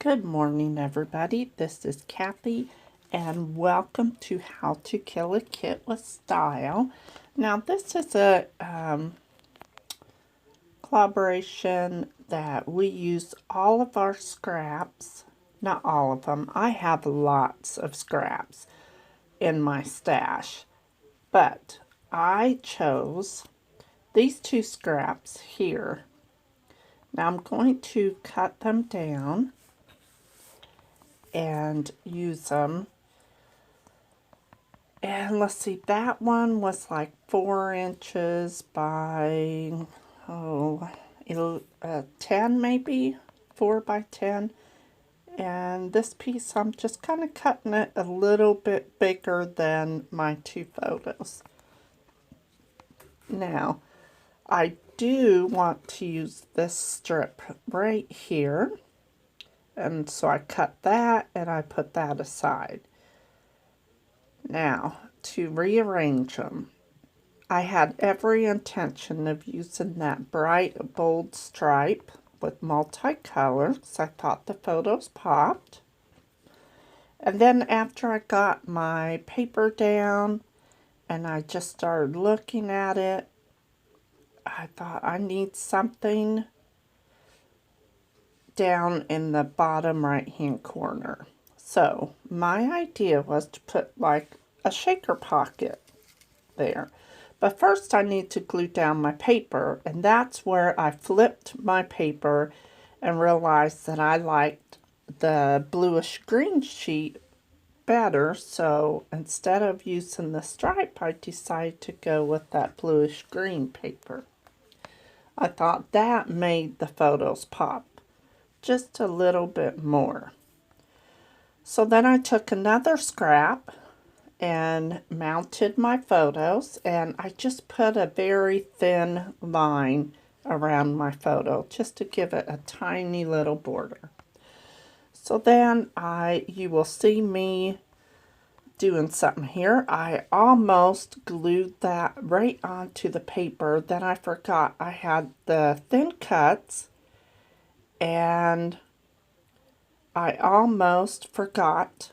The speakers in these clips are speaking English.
Good morning, everybody. This is Kathy, and welcome to How to Kill a Kit with Style. Now, this is a collaboration that we use all of our scraps, not all of them. I have lots of scraps in my stash, but I chose these two scraps here. Now, I'm going to cut them down and use them. And let's see, that one was like 4 inches by, 10 maybe, 4 by 10. And this piece, I'm just kind of cutting it a little bit bigger than my two photos. Now, I do want to use this strip right here. And so I cut that and I put that aside. Now, to rearrange them, I had every intention of using that bright, bold stripe with multicolors. I thought the photos popped. And then after I got my paper down and I just started looking at it, I thought I need something down in the bottom right-hand corner. So my idea was to put like a shaker pocket there. But first I need to glue down my paper, and that's where I flipped my paper and realized that I liked the bluish green sheet better. So instead of using the stripe, I decided to go with that bluish green paper. I thought that made the photos pop just a little bit more. So then I took another scrap and mounted my photos, and I just put a very thin line around my photo just to give it a tiny little border. So then you will see me doing something here. I almost glued that right onto the paper. Then I forgot I had the thin cuts, and I almost forgot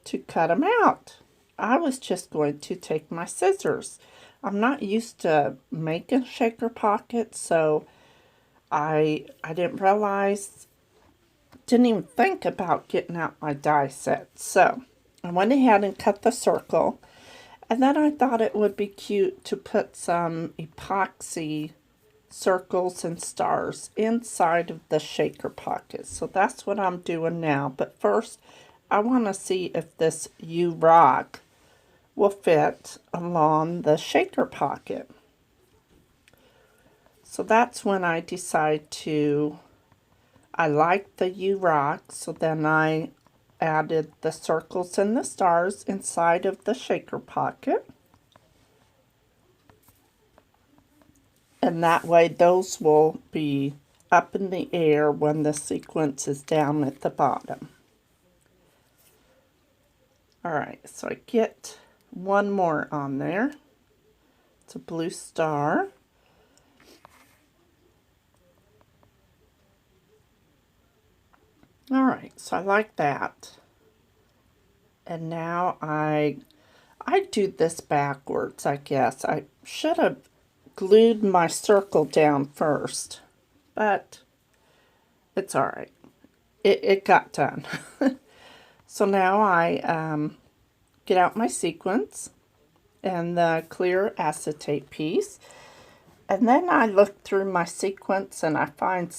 to cut them out. I was just going to take my scissors. I'm not used to making shaker pockets, so I didn't realize, didn't even think about getting out my die set. So I went ahead and cut the circle, and then I thought it would be cute to put some epoxy circles and stars inside of the shaker pocket. So that's what I'm doing now. But first, I want to see if this U-Rock will fit along the shaker pocket. So that's when I decide I like the U-Rock, so then I added the circles and the stars inside of the shaker pocket. And that way those will be up in the air when the sequence is down at the bottom. Alright, so I get one more on there. It's a blue star. Alright, so I like that. And now I do this backwards, I guess. I should have glued my circle down first, but it's alright. It got done. So now I get out my sequins and the clear acetate piece, and then I look through my sequins and I find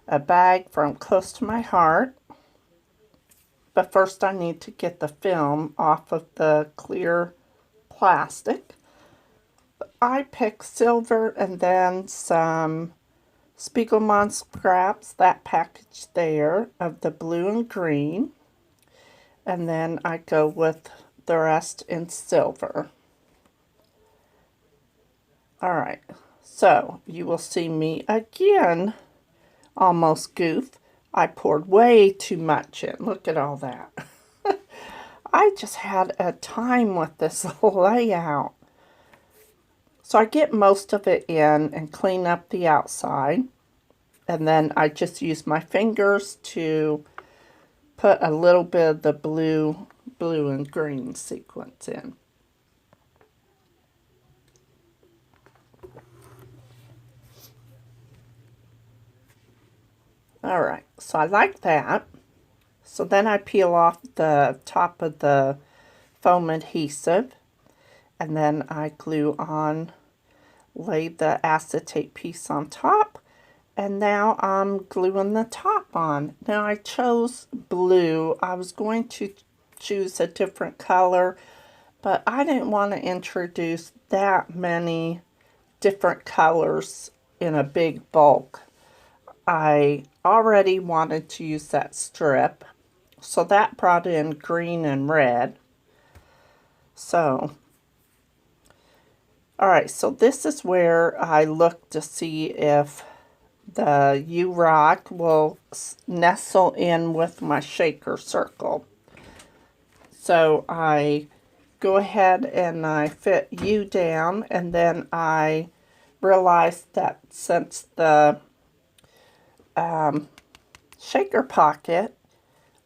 a bag from Close to My Heart. But first I need to get the film off of the clear plastic. I picked silver and then some Spiegelman scraps, that package there of the blue and green. And then I go with the rest in silver. Alright, so you will see me again almost goof. I poured way too much in. Look at all that. I just had a time with this layout. So I get most of it in and clean up the outside. And then I just use my fingers to put a little bit of the blue and green sequence in. Alright, so I like that. So then I peel off the top of the foam adhesive, and then I glue on, lay the acetate piece on top, and now I'm gluing the top on. Now I chose blue. I was going to choose a different color, but I didn't want to introduce that many different colors in a big bulk. I already wanted to use that strip, so that brought in green and red. So, alright, so this is where I look to see if the U-Rock will nestle in with my shaker circle. So I go ahead and I fit U down, and then I realized that since the shaker pocket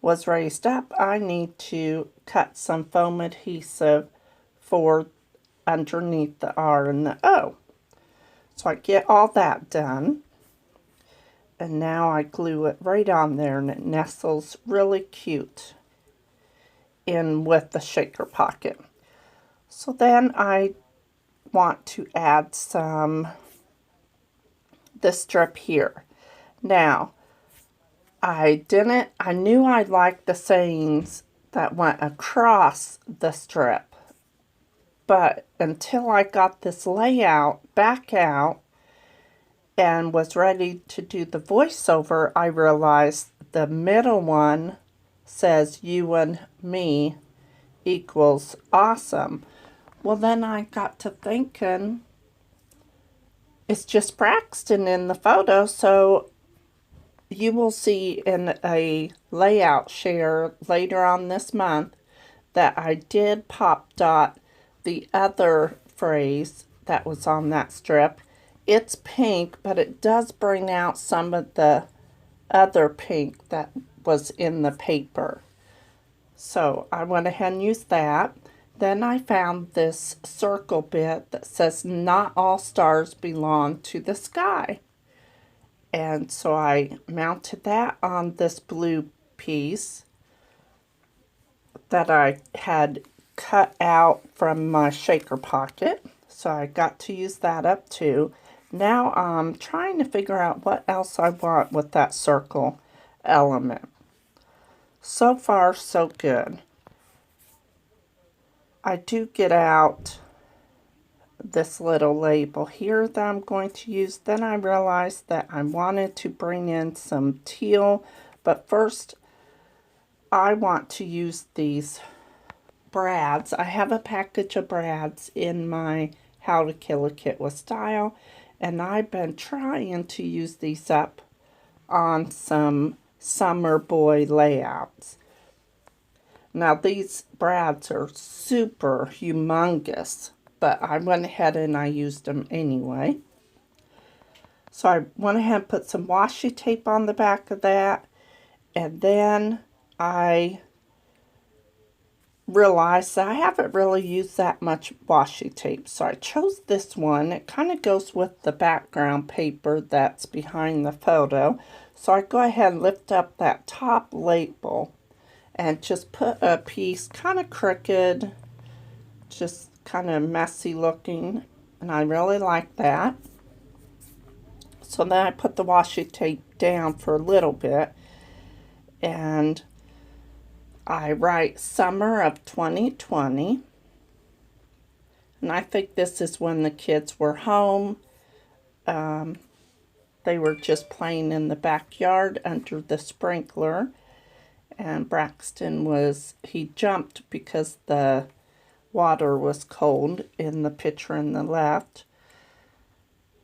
was raised up, I need to cut some foam adhesive for underneath the R and the O. So I get all that done, and now I glue it right on there, and it nestles really cute in with the shaker pocket. So then I want to add this strip here. Now, I knew I liked the sayings that went across the strip, but until I got this layout back out and was ready to do the voiceover, I realized the middle one says you and me equals awesome. Well, then I got to thinking, it's just Braxton in the photo, so you will see in a layout share later on this month that I did pop dot the other phrase that was on that strip. It's pink, but it does bring out some of the other pink that was in the paper. So I went ahead and used that. Then I found this circle bit that says not all stars belong to the sky. And so I mounted that on this blue piece that I had cut out from my shaker pocket. So I got to use that up too. Now I'm trying to figure out what else I want with that circle element. So far, so good. I do get out this little label here that I'm going to use. Then I realized that I wanted to bring in some teal, but first I want to use these brads. I have a package of brads in my How to Kill a Kit with Style, and I've been trying to use these up on some summer boy layouts. Now these brads are super humongous, but I went ahead and I used them anyway. So I went ahead and put some washi tape on the back of that, and then I realized that I haven't really used that much washi tape, so I chose this one. It kind of goes with the background paper that's behind the photo. So I go ahead and lift up that top label and just put a piece kind of crooked, just kind of messy looking, and I really like that. So then I put the washi tape down for a little bit, and I write summer of 2020, and I think this is when the kids were home. They were just playing in the backyard under the sprinkler, and Braxton he jumped because the water was cold in the picture in the left.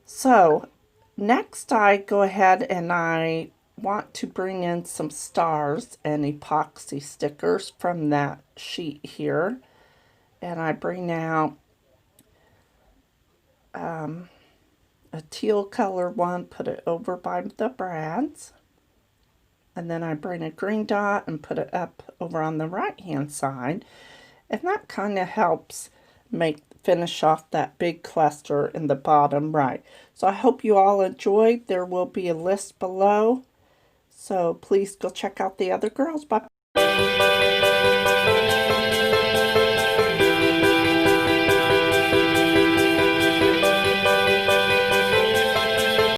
So next I go ahead and I want to bring in some stars and epoxy stickers from that sheet here, and I bring out a teal color one, put it over by the brads, and then I bring a green dot and put it up over on the right hand side, and that kind of helps finish off that big cluster in the bottom right. So I hope you all enjoyed. There will be a list below, so please go check out the other girls. Bye.